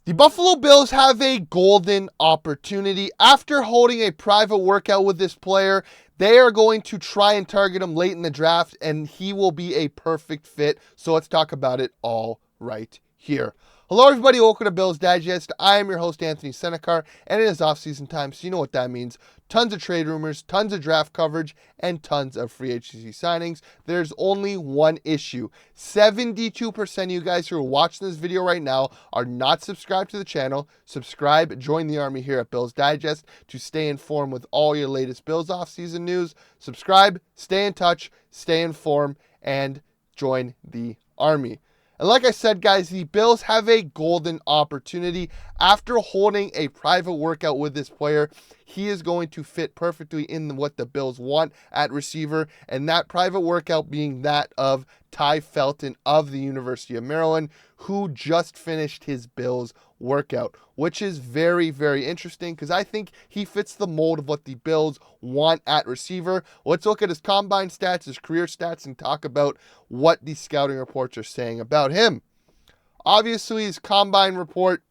The Buffalo Bills have a golden opportunity. After holding a private workout with this player, they are going to try and target him late in the draft, and he will be a perfect fit. So let's talk about it all right here. Hello, everybody. Welcome to Bills Digest. I am your host, Anthony Senicar, and it is off-season time, so you know what that means. Tons of trade rumors, tons of draft coverage, and tons of free agency signings. There's only one issue. 72% of you guys who are watching this video right now are not subscribed to the channel. Subscribe, join the army here at Bills Digest to stay informed with all your latest Bills offseason news. Subscribe, stay in touch, stay informed, and join the army. And like I said, guys, the Bills have a golden opportunity. After holding a private workout with this player, he is going to fit perfectly in what the Bills want at receiver, and that private workout being that of Tai Felton of the University of Maryland, who just finished his Bills workout, which is very, very interesting because I think he fits the mold of what the Bills want at receiver. Let's look at his combine stats, his career stats, and talk about what the scouting reports are saying about him. Obviously, his combine report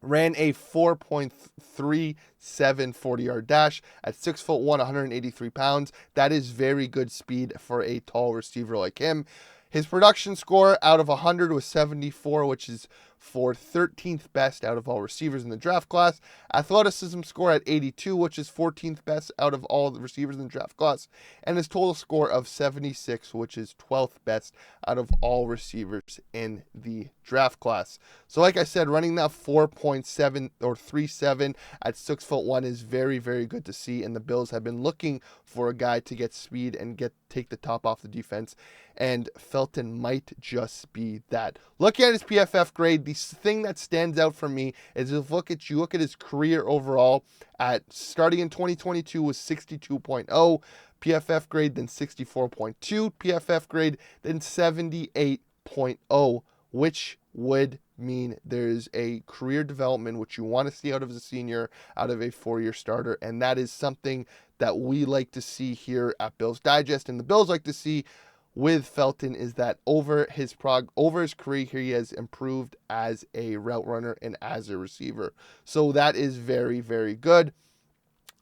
ran a 4.37 40-yard dash at 6'1", 183 pounds. That is very good speed for a tall receiver like him. His production score out of 100 was 74, which is for 13th best out of all receivers in the draft class. Athleticism score at 82, which is 14th best out of all the receivers in the draft class. And his total score of 76, which is 12th best out of all receivers in the draft class. So like I said, running that 4.7 or 37 at 6'1" is very, very good to see. And the Bills have been looking for a guy to get speed and take the top off the defense. And Felton might just be that. Looking at his PFF grade, the thing that stands out for me is if you look at his career overall, at starting in 2022 was 62.0 PFF grade, then 64.2 PFF grade, then 78.0, which would mean there's a career development which you want to see out of a senior, out of a four-year starter, and that is something that we like to see here at Bills Digest, and the Bills like to see with Felton is that over his career, he has improved as a route runner and as a receiver. So that is very, very good.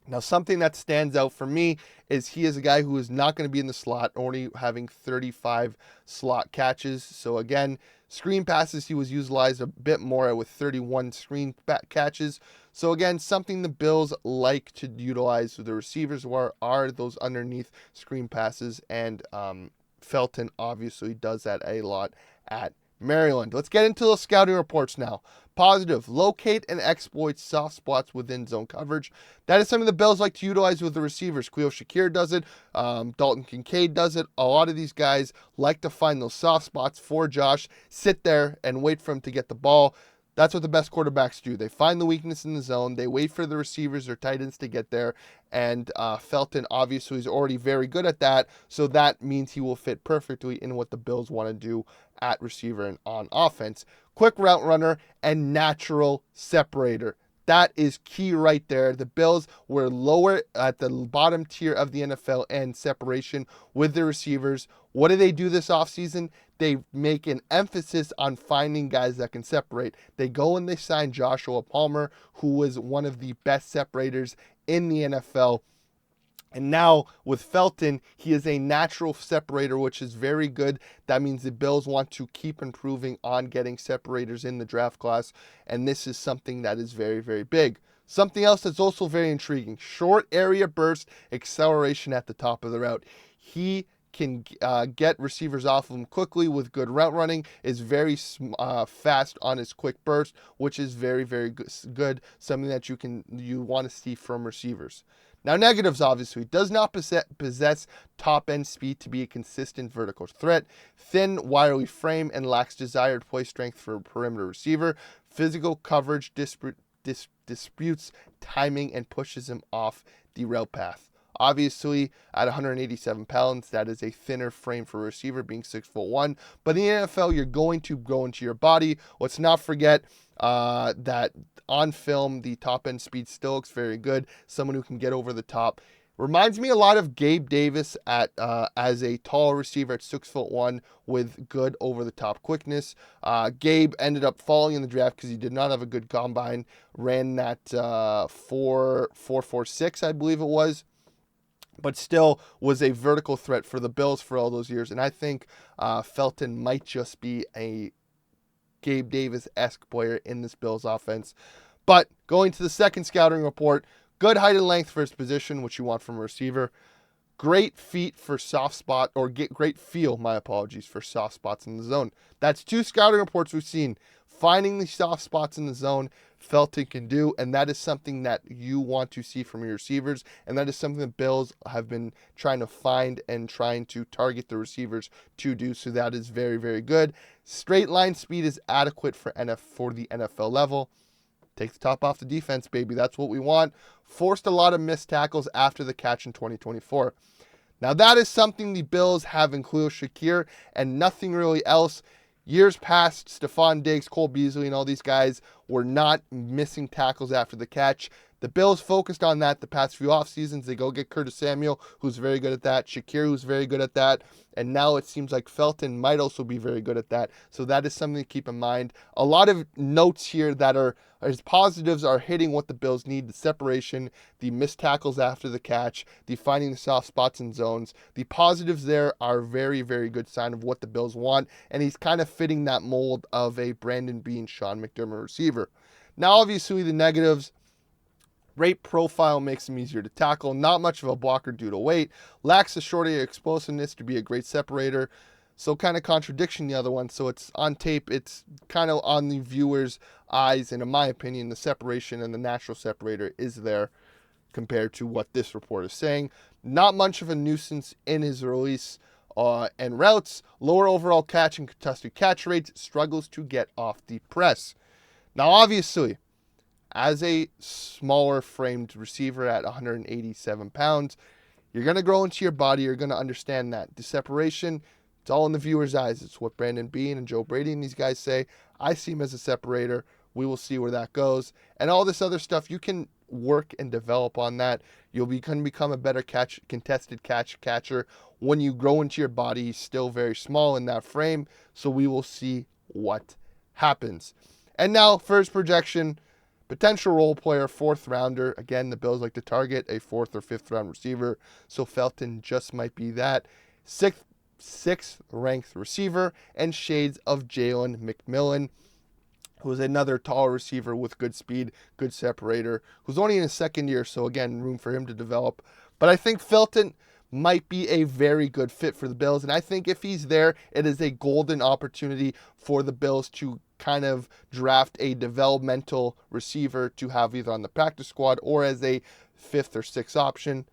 Now, something that stands out for me is he is a guy who is not going to be in the slot, only having 35 slot catches. So again, screen passes, he was utilized a bit more with 31 screen catches. So again, something the Bills like to utilize with the receivers are those underneath screen passes, and Felton obviously does that a lot at Maryland. Let's get into the scouting reports now. Positive, locate and exploit soft spots within zone coverage. That is something the Bills like to utilize with the receivers. Khalil Shakir does it. Dalton Kincaid does it. A lot of these guys like to find those soft spots for Josh, sit there and wait for him to get the ball. That's what the best quarterbacks do. They find the weakness in the zone. They wait for the receivers or tight ends to get there. And Felton obviously is already very good at that. So that means he will fit perfectly in what the Bills want to do at receiver and on offense. Quick route runner and natural separator. That is key right there. The Bills were lower at the bottom tier of the NFL and separation with the receivers. What do they do this offseason? They make an emphasis on finding guys that can separate. They go and they sign Joshua Palmer, who was one of the best separators in the NFL. And now with Felton, he is a natural separator, which is very good. That means the Bills want to keep improving on getting separators in the draft class. And this is something that is very, very big. Something else that's also very intriguing, short area burst acceleration at the top of the route. He can get receivers off of him quickly with good route running, is very fast on his quick burst, which is very, very good. Something that you want to see from receivers. Now, negatives, obviously, does not possess top-end speed to be a consistent vertical threat, thin, wiry frame, and lacks desired play strength for a perimeter receiver. Physical coverage disputes timing and pushes him off the route path. Obviously, at 187 pounds, that is a thinner frame for a receiver, being 6'1". But in the NFL, you're going to go into your body. Let's not forget that on film, the top-end speed still looks very good. Someone who can get over the top. Reminds me a lot of Gabe Davis at as a tall receiver at 6'1" with good over-the-top quickness. Gabe ended up falling in the draft because he did not have a good combine. Ran that 4.46, I believe it was, but still was a vertical threat for the Bills for all those years. And I think Felton might just be a Gabe Davis-esque player in this Bills offense. But going to the second scouting report, good height and length for his position, which you want from a receiver. Great feet for soft spot, or great feel, my apologies, for soft spots in the zone. That's 2 scouting reports we've seen. Finding the soft spots in the zone, Felton can do, and that is something that you want to see from your receivers, and that is something that Bills have been trying to find and trying to target the receivers to do, so that is very, very good. Straight line speed is adequate for the NFL level. Take the top off the defense, baby. That's what we want. Forced a lot of missed tackles after the catch in 2024. Now, that is something the Bills have in Khalil Shakir and nothing really else. Years past, Stephon Diggs, Cole Beasley, and all these guys were not missing tackles after the catch. The Bills focused on that the past few off seasons. They go get Curtis Samuel, who's very good at that, Shakir, who's very good at that, and now it seems like Felton might also be very good at that. So that is something to keep in mind. A lot of notes here that are his positives are hitting what the Bills need: the separation, the missed tackles after the catch, the finding the soft spots in zones. The positives there are very, very good sign of what the Bills want, and he's kind of fitting that mold of a Brandon Beane, Sean McDermott receiver. Now, obviously, the negatives: great profile makes him easier to tackle. Not much of a blocker due to weight. Lacks the short area explosiveness to be a great separator. So kind of contradiction the other one. So it's on tape. It's kind of on the viewer's eyes. And in my opinion, the separation and the natural separator is there compared to what this report is saying. Not much of a nuisance in his release and routes. Lower overall catch and contested catch rates. Struggles to get off the press. Now, obviously, as a smaller framed receiver at 187 pounds, you're going to grow into your body. You're going to understand that. The separation, it's all in the viewer's eyes. It's what Brandon Beane and Joe Brady and these guys say. I see him as a separator. We will see where that goes. And all this other stuff, you can work and develop on that. You'll become a better contested catcher when you grow into your body. He's still very small in that frame, so we will see what happens. And now for his projection, potential role player, 4th rounder. Again, the Bills like to target a 4th or 5th round receiver, so Felton just might be that. 6th ranked receiver, and shades of Jalen McMillan, who is another tall receiver with good speed, good separator, who's only in his 2nd year, so again, room for him to develop. But I think Felton might be a very good fit for the Bills, and I think if he's there, it is a golden opportunity for the Bills to kind of draft a developmental receiver to have either on the practice squad or as a 5th or 6th option.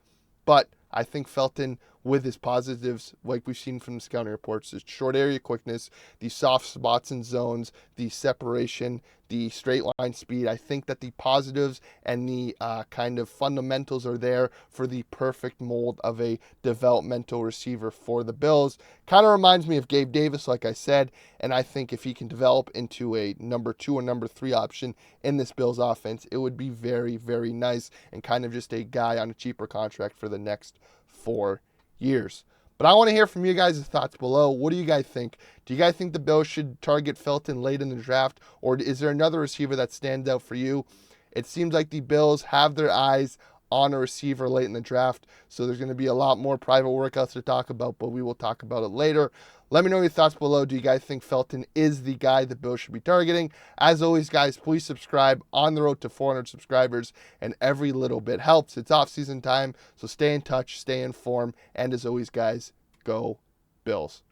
But I think Felton, with his positives, like we've seen from the scouting reports, the short area quickness, the soft spots and zones, the separation, the straight line speed, I think that the positives and the kind of fundamentals are there for the perfect mold of a developmental receiver for the Bills. Kind of reminds me of Gabe Davis, like I said, and I think if he can develop into a number 2 or number 3 option in this Bills offense, it would be very, very nice and kind of just a guy on a cheaper contract for the next 4 years. But I want to hear from you guys' thoughts below. What do you guys think? Do you guys think the Bills should target Felton late in the draft, or is there another receiver that stands out for you? It seems like the Bills have their eyes on a receiver late in the draft, so there's going to be a lot more private workouts to talk about, but we will talk about it later. Let me know your thoughts below. Do you guys think Felton is the guy the Bills should be targeting? As always, guys, please subscribe. On the road to 400 subscribers, and every little bit helps. It's off-season time, so stay in touch, stay informed, and as always, guys, go Bills.